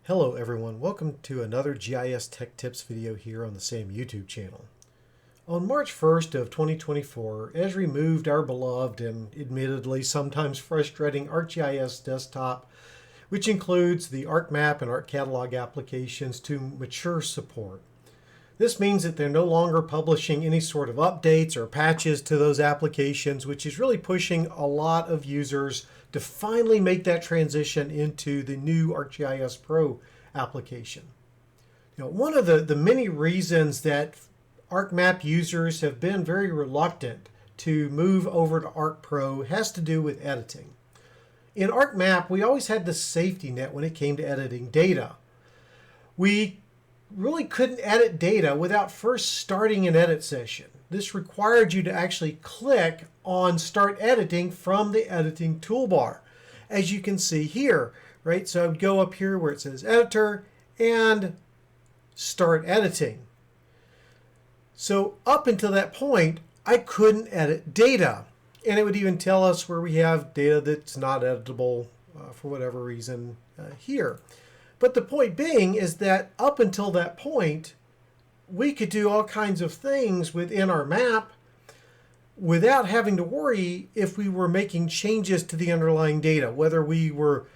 Hello everyone, welcome to another GIS Tech Tips video here on the same YouTube channel. On March 1st of 2024, Esri moved our beloved and admittedly sometimes frustrating ArcGIS desktop, which includes the ArcMap and ArcCatalog applications, to mature support. This means that they're no longer publishing any sort of updates or patches to those applications, which is really pushing a lot of users to finally make that transition into the new ArcGIS Pro application. One of the many reasons that ArcMap users have been very reluctant to move over to Arc Pro has to do with editing. In ArcMap, we always had the safety net when it came to editing data. We really couldn't edit data without first starting an edit session. This required you to actually click on Start Editing from the editing toolbar, as you can see here, right? So I would go up here where it says Editor and Start Editing. So up until that point, I couldn't edit data. And it would even tell us where we have data that's not editable for whatever reason here. But the point being is that up until that point, we could do all kinds of things within our map without having to worry if we were making changes to the underlying data, whether we were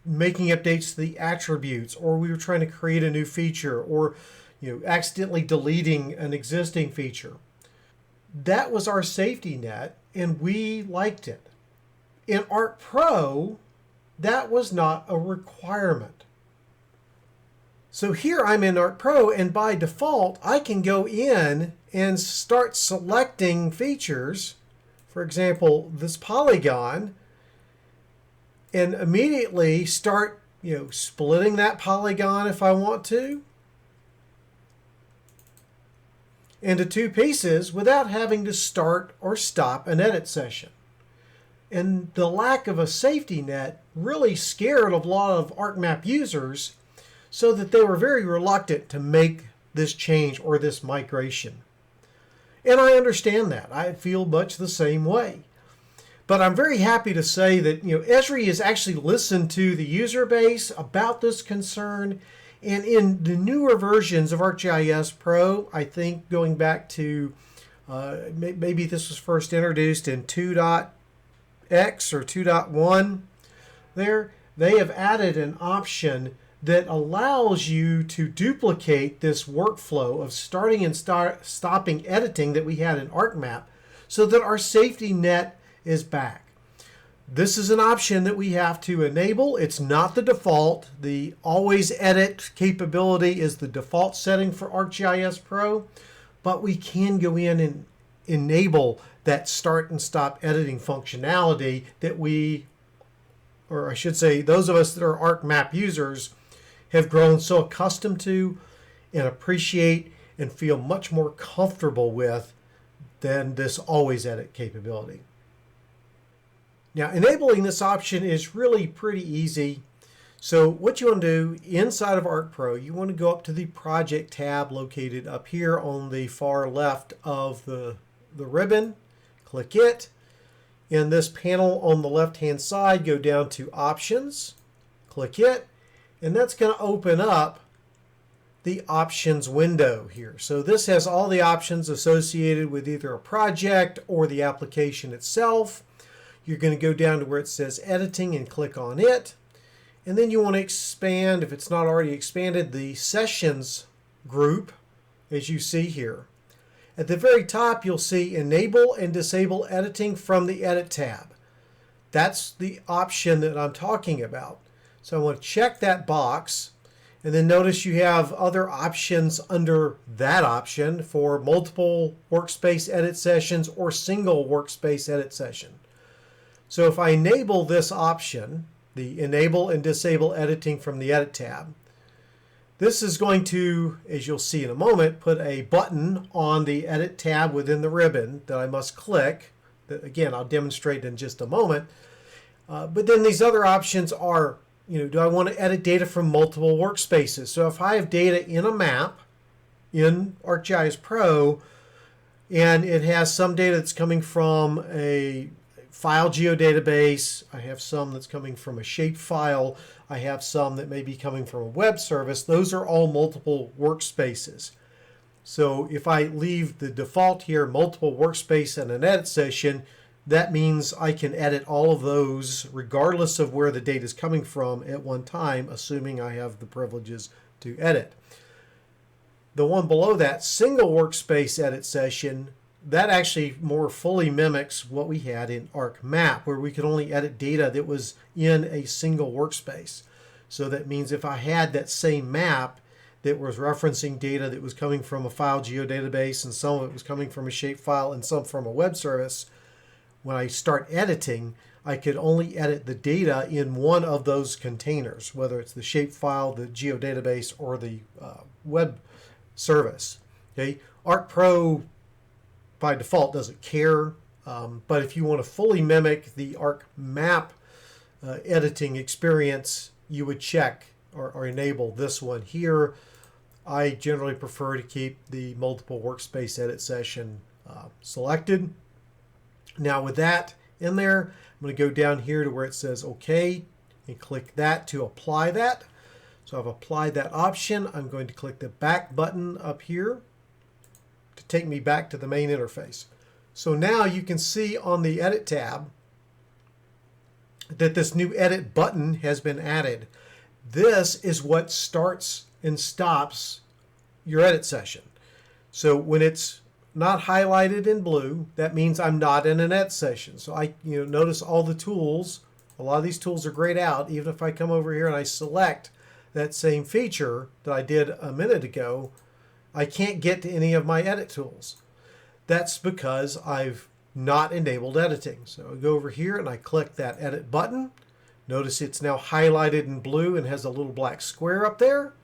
making updates to the attributes, or we were trying to create a new feature, or accidentally deleting an existing feature. That was our safety net, and we liked it. In Arc Pro, that was not a requirement. So here I'm in Arc Pro, and by default, I can go in and start selecting features, for example, this polygon, and immediately start splitting that polygon if I want to into two pieces without having to start or stop an edit session. And the lack of a safety net really scared a lot of ArcMap users, so that they were very reluctant to make this change or this migration. And I understand that. I feel much the same way. But I'm very happy to say that Esri has actually listened to the user base about this concern. And in the newer versions of ArcGIS Pro, I think going back to maybe this was first introduced in 2.x or 2.1, they have added an option that allows you to duplicate this workflow of starting and stopping editing that we had in ArcMap, so that our safety net is back. This is an option that we have to enable. It's not the default. The always edit capability is the default setting for ArcGIS Pro, but we can go in and enable that start and stop editing functionality that or I should say, those of us that are ArcMap users have grown so accustomed to and appreciate and feel much more comfortable with than this always edit capability. Now, enabling this option is really pretty easy. So what you want to do inside of Arc Pro, you want to go up to the Project tab located up here on the far left of the ribbon. Click it. In this panel on the left-hand side, go down to Options. Click it. And that's going to open up the options window here. So this has all the options associated with either a project or the application itself. You're going to go down to where it says Editing and click on it. And then you want to expand, if it's not already expanded, the Sessions group, as you see here. At the very top, you'll see Enable and Disable Editing from the Edit tab. That's the option that I'm talking about. So I want to check that box, and then notice you have other options under that option for multiple workspace edit sessions or single workspace edit session. So if I enable this option, the Enable and Disable Editing from the Edit tab, this is going to, as you'll see in a moment, put a button on the Edit tab within the ribbon that I must click. That, again, I'll demonstrate in just a moment. But then these other options are, do I want to edit data from multiple workspaces? So if I have data in a map in ArcGIS Pro, and it has some data that's coming from a file geodatabase. I have some that's coming from a shape file. I have some that may be coming from a web service. Those are all multiple workspaces. So if I leave the default here, multiple workspace and an edit session, that means I can edit all of those regardless of where the data is coming from at one time, assuming I have the privileges to edit. The one below that, single workspace edit session, that actually more fully mimics what we had in ArcMap, where we could only edit data that was in a single workspace. So that means if I had that same map that was referencing data that was coming from a file geodatabase, and some of it was coming from a shapefile and some from a web service, when I start editing, I could only edit the data in one of those containers, whether it's the shapefile, the geodatabase, or the web service. Okay, ArcPro by default doesn't care, but if you want to fully mimic the ArcMap editing experience, you would check or enable this one here. I generally prefer to keep the multiple workspace edit session selected. Now with that in there, I'm going to go down here to where it says OK and click that to apply that. So I've applied that option. I'm going to click the back button up here to take me back to the main interface. So now you can see on the Edit tab that this new Edit button has been added. This is what starts and stops your edit session. So when it's not highlighted in blue, that means I'm not in an edit session. So I notice all the tools, a lot of these tools are grayed out. Even if I come over here and I select that same feature that I did a minute ago, I can't get to any of my edit tools. That's because I've not enabled editing. So I go over here and I click that edit button. Notice it's now highlighted in blue and has a little black square up there.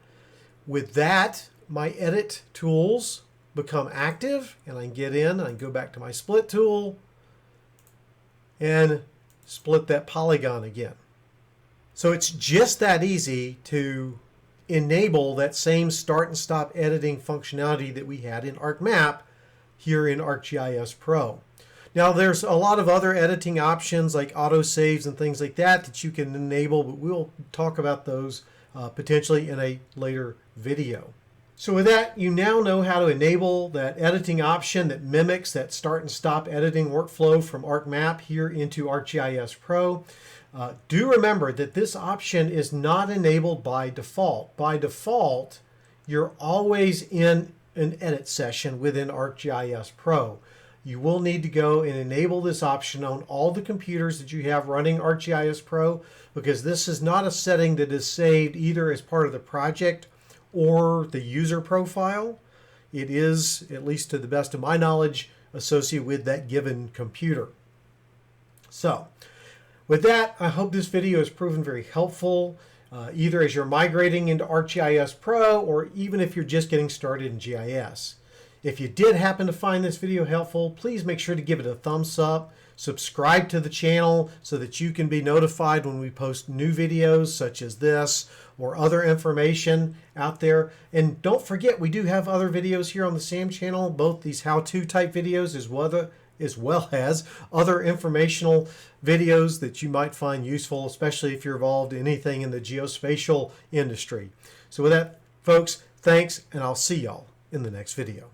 With that, my edit tools become active, and I can get in, I can go back to my split tool and split that polygon again. So it's just that easy to enable that same start and stop editing functionality that we had in ArcMap here in ArcGIS Pro. Now there's a lot of other editing options like autosaves and things like that that you can enable, but we'll talk about those potentially in a later video. So with that, you now know how to enable that editing option that mimics that start and stop editing workflow from ArcMap here into ArcGIS Pro. Do remember that this option is not enabled by default. By default, you're always in an edit session within ArcGIS Pro. You will need to go and enable this option on all the computers that you have running ArcGIS Pro, because this is not a setting that is saved either as part of the project or the user profile. It is, at least to the best of my knowledge, associated with that given computer. So, with that, I hope this video has proven very helpful, either as you're migrating into ArcGIS Pro or even if you're just getting started in GIS. If you did happen to find this video helpful, please make sure to give it a thumbs up, subscribe to the channel so that you can be notified when we post new videos such as this or other information out there. And don't forget, we do have other videos here on the SAM channel, both these how-to type videos as well as other informational videos that you might find useful, especially if you're involved in anything in the geospatial industry. So with that, folks, thanks, and I'll see y'all in the next video.